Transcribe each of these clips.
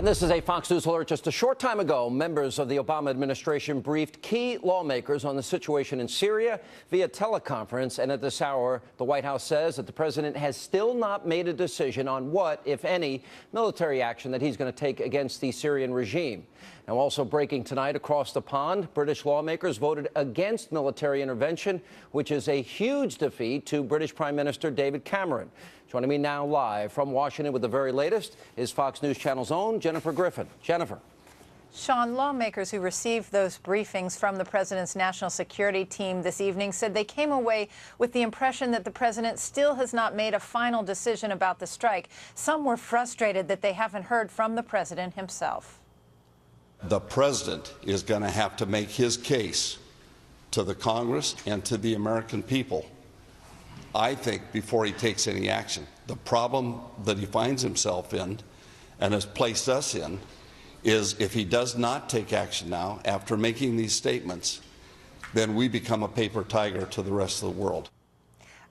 And this is a Fox News alert. Just a short time ago, members of the Obama administration briefed key lawmakers on the situation in Syria via teleconference. And at this hour, the White House says that the president has still not made a decision on what, if any, military action that he's going to take against the Syrian regime. Now, also breaking tonight across the pond, British lawmakers voted against military intervention, which is a huge defeat to British Prime Minister David Cameron. Joining me now live from Washington with the very latest is Fox News Channel's own Jennifer Griffin. Jennifer. Sean, lawmakers who received those briefings from the president's national security team this evening said they came away with the impression that the president still has not made a final decision about the strike. Some were frustrated that they haven't heard from the president himself. The president is going to have to make his case to the Congress and to the American people, I think, before he takes any action. The problem that he finds himself in and has placed us in is if he does not take action now, after making these statements, then we become a paper tiger to the rest of the world.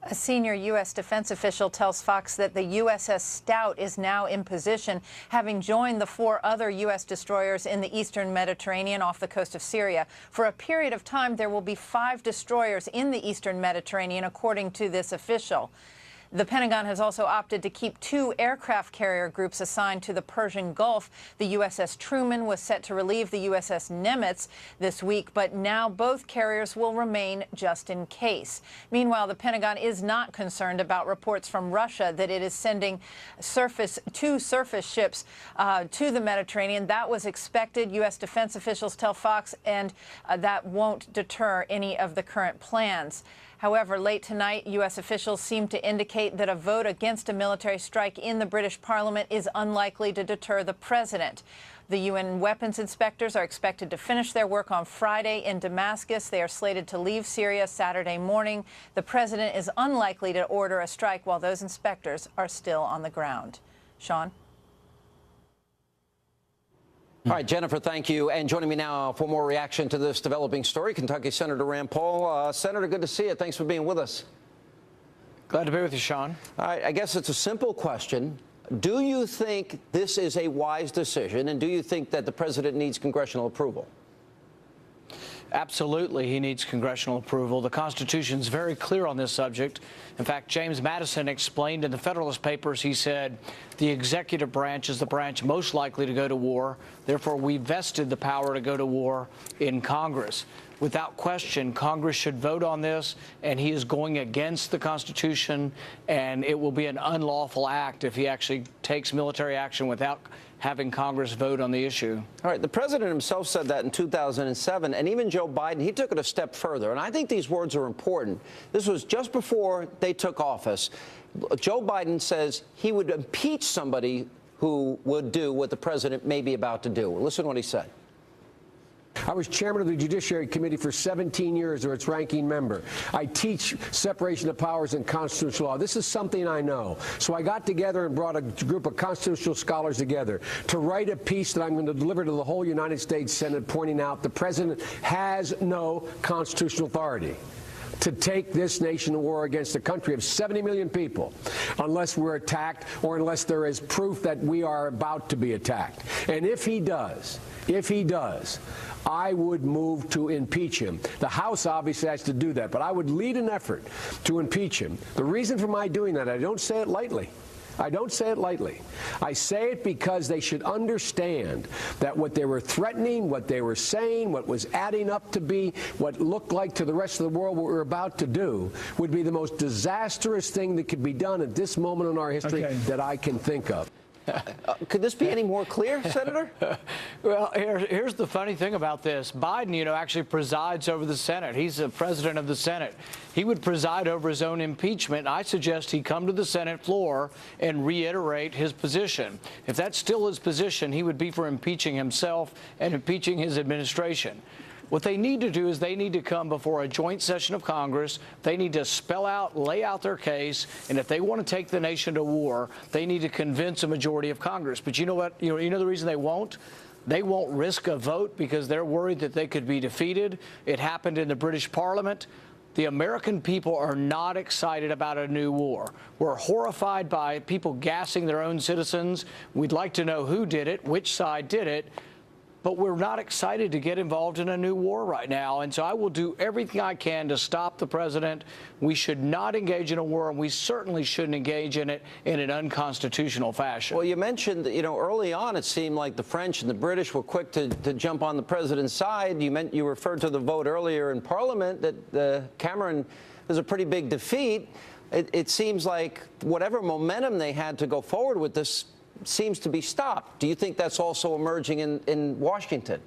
A senior U.S. defense official tells Fox that the USS Stout is now in position, having joined the 4 other U.S. destroyers in the eastern Mediterranean off the coast of Syria. For a period of time, there will be 5 destroyers in the eastern Mediterranean, according to this official. The Pentagon has also opted to keep 2 aircraft carrier groups assigned to the Persian Gulf. The USS Truman was set to relieve the USS Nimitz this week, but now both carriers will remain just in case. Meanwhile, the Pentagon is not concerned about reports from Russia that it is sending 2 surface ships to the Mediterranean. That was expected, U.S. defense officials tell Fox, and that won't deter any of the current plans. However, late tonight, U.S. officials seem to indicate that a vote against a military strike in the British Parliament is unlikely to deter the president. The UN weapons inspectors are expected to finish their work on Friday in Damascus. They are slated to leave Syria Saturday morning. The president is unlikely to order a strike while those inspectors are still on the ground. Sean? All right, Jennifer, thank you. And joining me now for more reaction to this developing story, Kentucky Senator Rand Paul. Senator, good to see you. Thanks for being with us. Glad to be with you, Sean. All right, I guess it's a simple question. Do you think this is a wise decision, and do you think that the president needs congressional approval? Absolutely, he needs congressional approval. The Constitution is very clear on this subject. In fact, James Madison explained in the Federalist Papers, he said, the executive branch is the branch most likely to go to war. Therefore, we vested the power to go to war in Congress. Without question, Congress should vote on this, and he is going against the Constitution, and it will be an unlawful act if he actually takes military action without having Congress vote on the issue. All right, the president himself said that in 2007, and even Joe Biden, he took it a step further. And I think these words are important. This was just before they took office. Joe Biden says he would impeach somebody who would do what the president may be about to do. Listen to what he said. I was chairman of the Judiciary Committee for 17 years, or its ranking member. I teach separation of powers and constitutional law. This is something I know. So I got together and brought a group of constitutional scholars together to write a piece that I'm going to deliver to the whole United States Senate, pointing out the president has no constitutional authority to take this nation to war against a country of 70 million people unless we're attacked or unless there is proof that we are about to be attacked. And if he does, I would move to impeach him. The House obviously has to do that, but I would lead an effort to impeach him. The reason for my doing that, I don't say it lightly. I don't say it lightly. I say it because they should understand that what they were threatening, what they were saying, what was adding up to be, what looked like to the rest of the world what we're about to do would be the most disastrous thing that could be done at this moment in our history that I can think of. Could this be any more clear, Senator? Well, here's the funny thing about this. Biden, actually presides over the Senate. He's the president of the Senate. He would preside over his own impeachment. I suggest he come to the Senate floor and reiterate his position. If that's still his position, he would be for impeaching himself and impeaching his administration. What they need to do is they need to come before a joint session of Congress. They need to spell out, lay out their case, and if they want to take the nation to war, they need to convince a majority of Congress. But you know what? You know the reason they won't? They won't risk a vote because they're worried that they could be defeated. It happened in the British Parliament. The American people are not excited about a new war. We're horrified by people gassing their own citizens. We'd like to know who did it, which side did it. But we're not excited to get involved in a new war right now. And so I will do everything I can to stop the president. We should not engage in a war, and we certainly shouldn't engage in it in an unconstitutional fashion. Well, you mentioned, early on it seemed like the French and the British were quick to jump on the president's side. You referred to the vote earlier in Parliament that Cameron was a pretty big defeat. It seems like whatever momentum they had to go forward with this seems to be stopped. Do you think that's also emerging in Washington?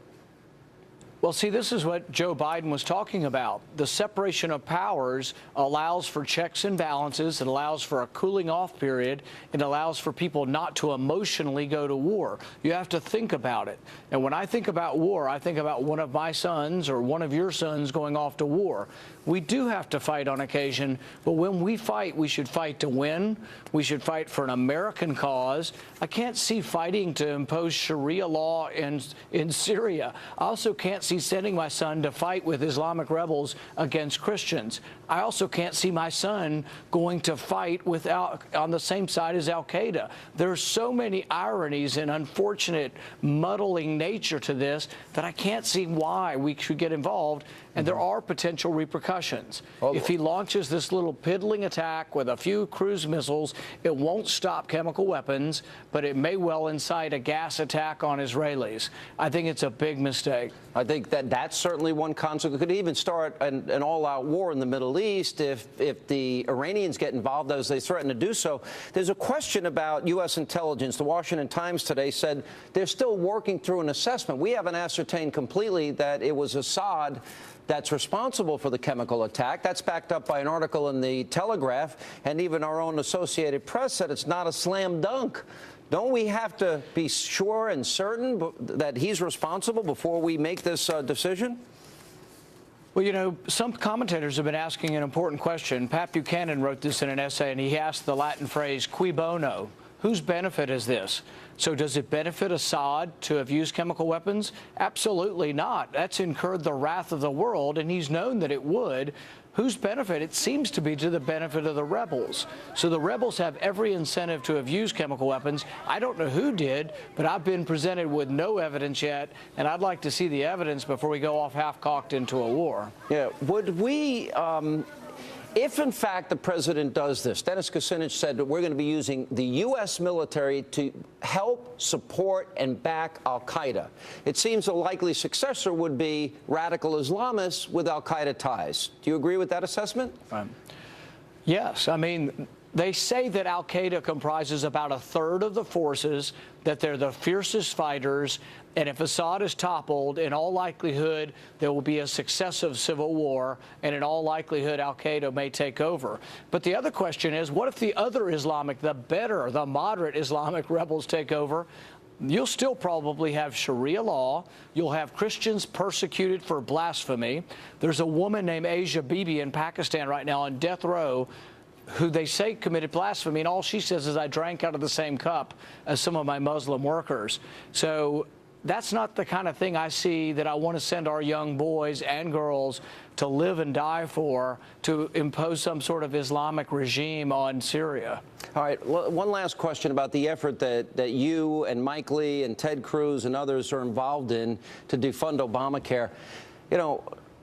Well, see, this is what Joe Biden was talking about. The separation of powers allows for checks and balances. It allows for a cooling off period. It allows for people not to emotionally go to war. You have to think about it. And when I think about war, I think about one of my sons or one of your sons going off to war. We do have to fight on occasion, but when we fight, we should fight to win. We should fight for an American cause. I can't see fighting to impose Sharia law in Syria. I also can't see sending my son to fight with Islamic rebels against Christians. I also can't see my son going to fight on the same side as al-Qaeda. There's so many ironies and unfortunate muddling nature to this that I can't see why we should get involved. And there are potential repercussions. If he launches this little piddling attack with a few cruise missiles, it won't stop chemical weapons, but it may well incite a gas attack on Israelis. I think it's a big mistake. I think that's certainly one consequence. It could even start an all-out war in the Middle East if the Iranians get involved, as they threaten to do so. There's a question about U.S. intelligence. The Washington Times today said they're still working through an assessment. We haven't ascertained completely that it was Assad that's responsible for the chemical attack. That's backed up by an article in the Telegraph, and even our own Associated Press said it's not a slam dunk. Don't we have to be sure and certain that he's responsible before we make this decision? Well, some commentators have been asking an important question. Pat Buchanan wrote this in an essay, and he asked the Latin phrase, cui bono? Whose benefit is this? So does it benefit Assad to have used chemical weapons? Absolutely not. That's incurred the wrath of the world, and he's known that it would. Whose benefit? It seems to be to the benefit of the rebels. So the rebels have every incentive to have used chemical weapons. I don't know who did, but I've been presented with no evidence yet, and I'd like to see the evidence before we go off half-cocked into a war. Yeah. Would we... If, in fact, the president does this, Dennis Kucinich said that we're going to be using the U.S. military to help, support, and back al-Qaeda. It seems a likely successor would be radical Islamists with al-Qaeda ties. Do you agree with that assessment? Yes. I mean, they say that al-Qaeda comprises about a third of the forces, that they're the fiercest fighters, and if Assad is toppled, in all likelihood, there will be a successive civil war, and in all likelihood, al-Qaeda may take over. But the other question is, what if the other Islamic, the better, the moderate Islamic rebels take over? You'll still probably have Sharia law. You'll have Christians persecuted for blasphemy. There's a woman named Asia Bibi in Pakistan right now on death row who they say committed blasphemy, and all she says is, I drank out of the same cup as some of my Muslim workers. So that's not the kind of thing I see that I want to send our young boys and girls to live and die for, to impose some sort of Islamic regime on Syria. All right, one last question about the effort that you and Mike Lee and Ted Cruz and others are involved in to defund Obamacare.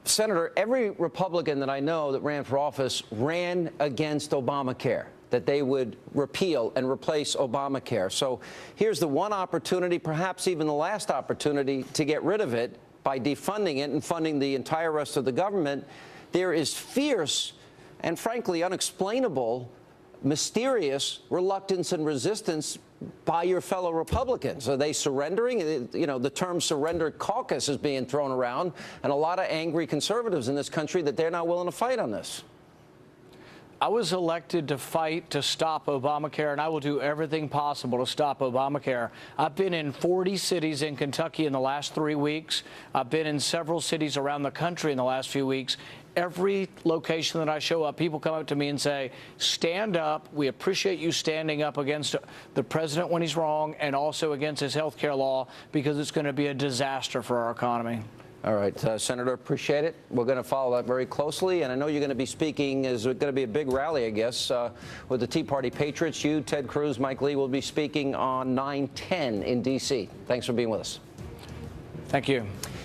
Senator, every Republican that I know that ran for office ran against Obamacare, that they would repeal and replace Obamacare. So here's the one opportunity, perhaps even the last opportunity, to get rid of it by defunding it and funding the entire rest of the government. There is fierce and, frankly, unexplainable, mysterious reluctance and resistance by your fellow Republicans. Are they surrendering? The term surrender caucus is being thrown around, and a lot of angry conservatives in this country that they're not willing to fight on this. I was elected to fight to stop Obamacare, and I will do everything possible to stop Obamacare. I've been in 40 cities in Kentucky in the last 3 weeks. I've been in several cities around the country in the last few weeks. Every location that I show up, people come up to me and say, stand up. We appreciate you standing up against the president when he's wrong and also against his health care law, because it's going to be a disaster for our economy. All right, Senator, appreciate it. We're going to follow that very closely, and I know you're going to be speaking. Is going to be a big rally, I guess, with the Tea Party Patriots. You, Ted Cruz, Mike Lee will be speaking on 9/10 in D.C. Thanks for being with us. Thank you.